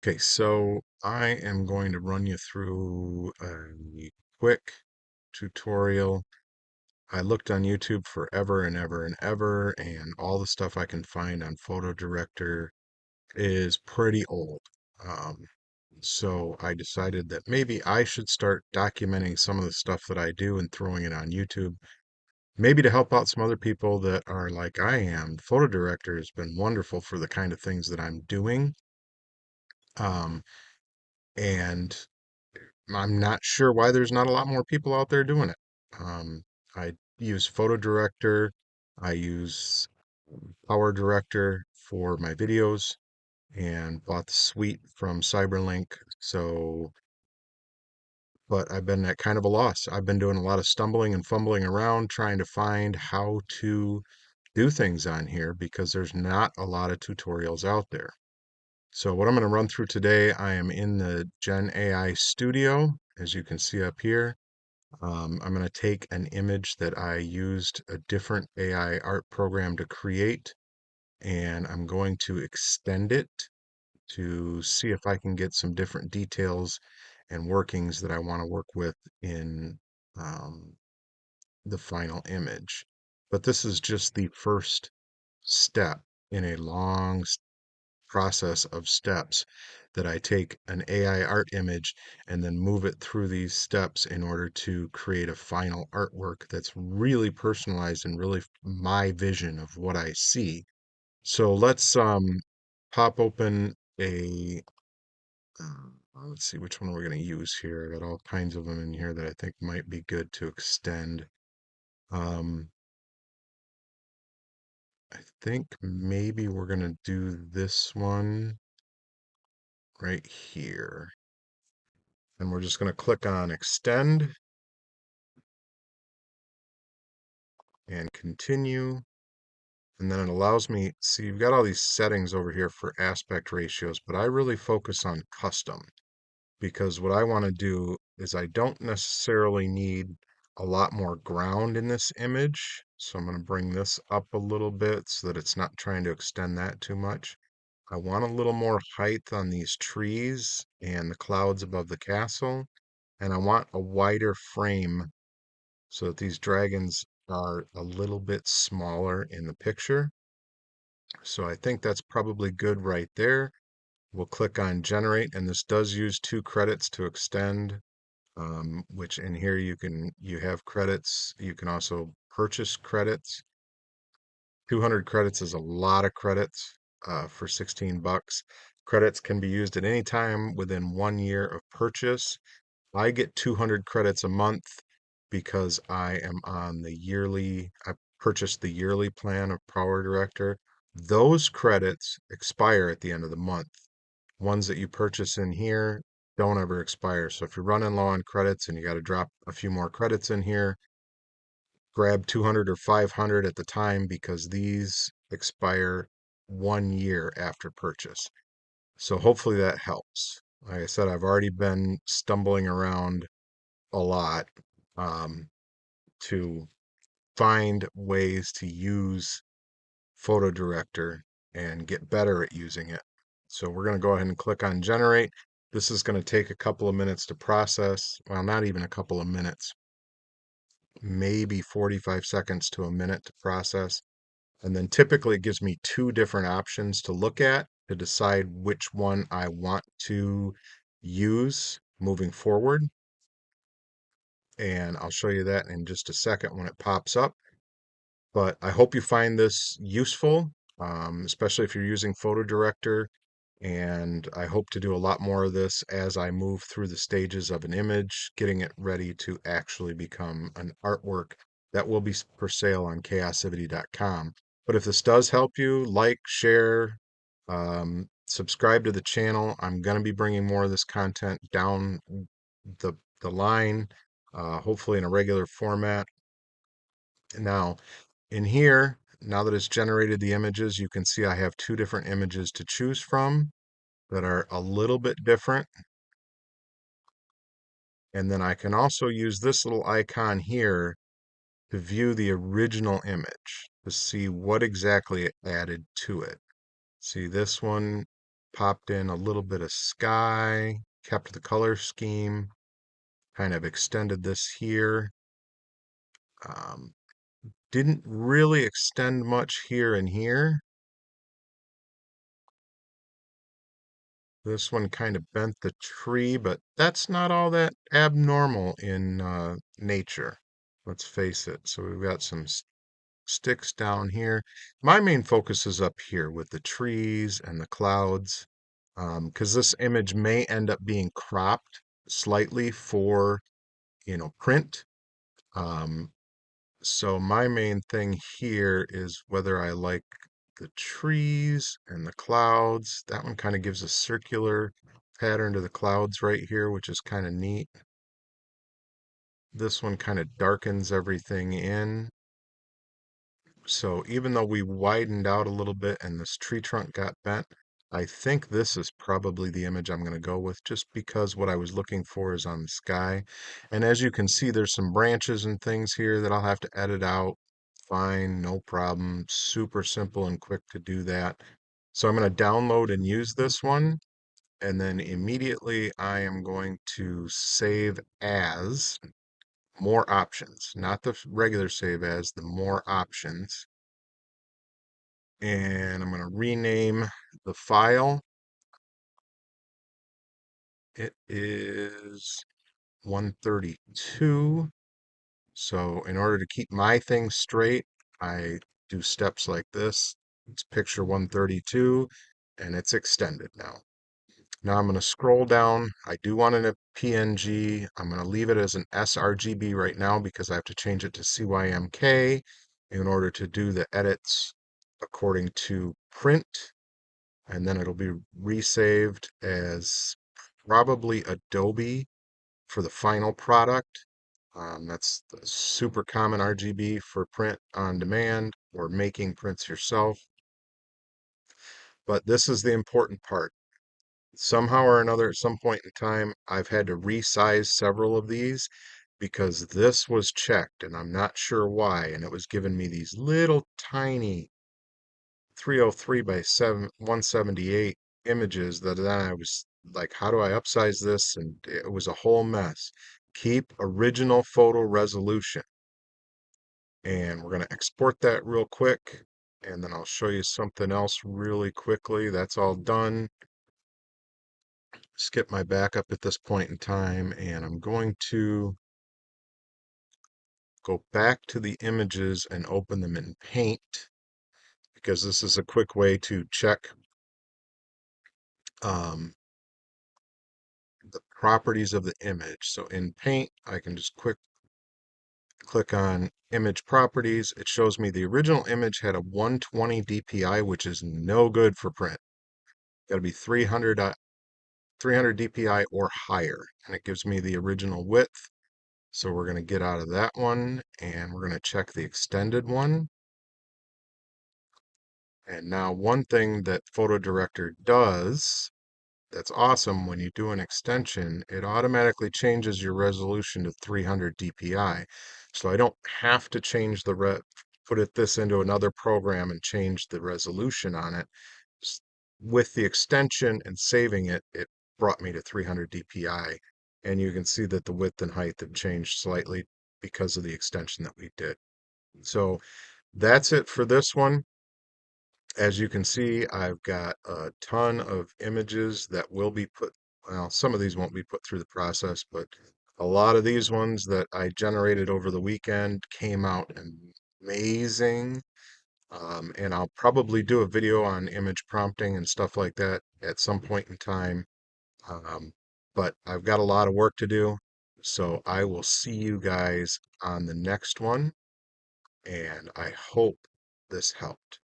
Okay, so I am going to run you through a quick tutorial. I looked on YouTube forever and ever and ever, and all the stuff I can find on PhotoDirector is pretty old. Um, so I decided that maybe I should start documenting some of the stuff that I do and throwing it on YouTube, maybe to help out some other people that are like I am. PhotoDirector has been wonderful for the kind of things that I'm doing. Um, and I'm not sure why there's not a lot more people out there doing it. I use PhotoDirector. I use PowerDirector for my videos and bought the suite from Cyberlink. So, but I've been at kind of a loss. I've been doing a lot of stumbling and fumbling around trying to find how to do things on here because there's not a lot of tutorials out there. So what I'm going to run through today, I am in the Gen AI Studio, as you can see up here. I'm going to take an image that I used a different AI art program to create, and I'm going to extend it to see if I can get some different details and workings that I want to work with in um, the final image. But this is just the first step in a long process of steps that I take an AI art image and then move it through these steps in order to create a final artwork that's really personalized and really my vision of what I see. So let's pop open a let's see which one we're going to use here. I got all kinds of them in here that I think might be good to extend. Um, I think maybe we're going to do this one right here. And we're just going to click on extend and continue. And then it allows me, see, you've got all these settings over here for aspect ratios, but I really focus on custom because what I want to do is I don't necessarily need a lot more ground in this image. So I'm going to bring this up a little bit so that it's not trying to extend that too much. I want a little more height on these trees and the clouds above the castle. And I want a wider frame so that these dragons are a little bit smaller in the picture. So I think that's probably good right there. We'll click on generate, and this does use 2 credits to extend, which in here you have credits. You can also purchase credits. 200 credits is a lot of credits for 16 bucks. Credits can be used at any time within 1 year of purchase. I get 200 credits a month because I am on the yearly, I purchased the yearly plan of PowerDirector. Those credits expire at the end of the month. Ones that you purchase in here don't ever expire. So if you're running low on credits and you got to drop a few more credits in here, grab 200 or 500 at the time because these expire 1 year after purchase. So hopefully that helps. Like I said, I've already been stumbling around a lot um, to find ways to use PhotoDirector and get better at using it. So we're going to go ahead and click on generate. This is going to take a couple of minutes to process. Well, not even a couple of minutes, maybe 45 seconds to a minute to process. And then typically it gives me 2 different options to look at to decide which one I want to use moving forward. And I'll show you that in just a second when it pops up. But I hope you find this useful, especially if you're using PhotoDirector. And I hope to do a lot more of this as I move through the stages of an image, getting it ready to actually become an artwork that will be for sale on Kaosivity.com. But if this does help you, like, share, subscribe to the channel. I'm going to be bringing more of this content down the line, hopefully in a regular format. Now, in here, now that it's generated the images, you can see I have 2 different images to choose from that are a little bit different. And then I can also use this little icon here to view the original image to see what exactly it added to it. See this one popped in a little bit of sky, kept the color scheme, kind of extended this here. Um, didn't really extend much here and here. This one kind of bent the tree, but that's not all that abnormal in nature. Let's face it. So we've got some sticks down here. My main focus is up here with the trees and the clouds, because this image may end up being cropped slightly for, print. Um, so my main thing here is whether I like the trees and the clouds. That one kind of gives a circular pattern to the clouds right here, which is kind of neat. This one kind of darkens everything in. So even though we widened out a little bit and this tree trunk got bent, I think this is probably the image I'm going to go with just because what I was looking for is on the sky. And as you can see, there's some branches and things here that I'll have to edit out. Fine, no problem. Super simple and quick to do that. So I'm going to download and use this one. And then immediately I am going to save as more options, not the regular save as, the more options. And I'm going to rename the file. It is 132. So in order to keep my thing straight, I do steps like this. It's picture 132 and it's extended now. Now I'm going to scroll down. I do want it a PNG. I'm going to leave it as an sRGB right now because I have to change it to CYMK in order to do the edits according to print. And then it'll be resaved as probably Adobe for the final product. That's the super common RGB for print on demand or making prints yourself. But this is the important part. Somehow or another, at some point in time, I've had to resize several of these because this was checked and I'm not sure why. And it was giving me these little tiny 303 by 178 images that then I was like, how do I upsize this? And it was a whole mess. Keep original photo resolution. And we're going to export that real quick. And then I'll show you something else really quickly. That's all done. Skip my backup at this point in time. And I'm going to go back to the images and open them in Paint because this is a quick way to check um, the properties of the image. So in Paint, I can just click on Image Properties. It shows me the original image had a 120 DPI, which is no good for print. Got to be 300 DPI or higher, and it gives me the original width. So we're going to get out of that one, and we're going to check the extended one. And now one thing that PhotoDirector does that's awesome when you do an extension, it automatically changes your resolution to 300 DPI. So I don't have to change put this into another program and change the resolution on it. With the extension and saving it, it brought me to 300 DPI. And you can see that the width and height have changed slightly because of the extension that we did. So that's it for this one. As you can see, I've got a ton of images that will be well, some of these won't be put through the process, but a lot of these ones that I generated over the weekend came out amazing. And I'll probably do a video on image prompting and stuff like that at some point in time. Um, but I've got a lot of work to do. So I will see you guys on the next one. And I hope this helped.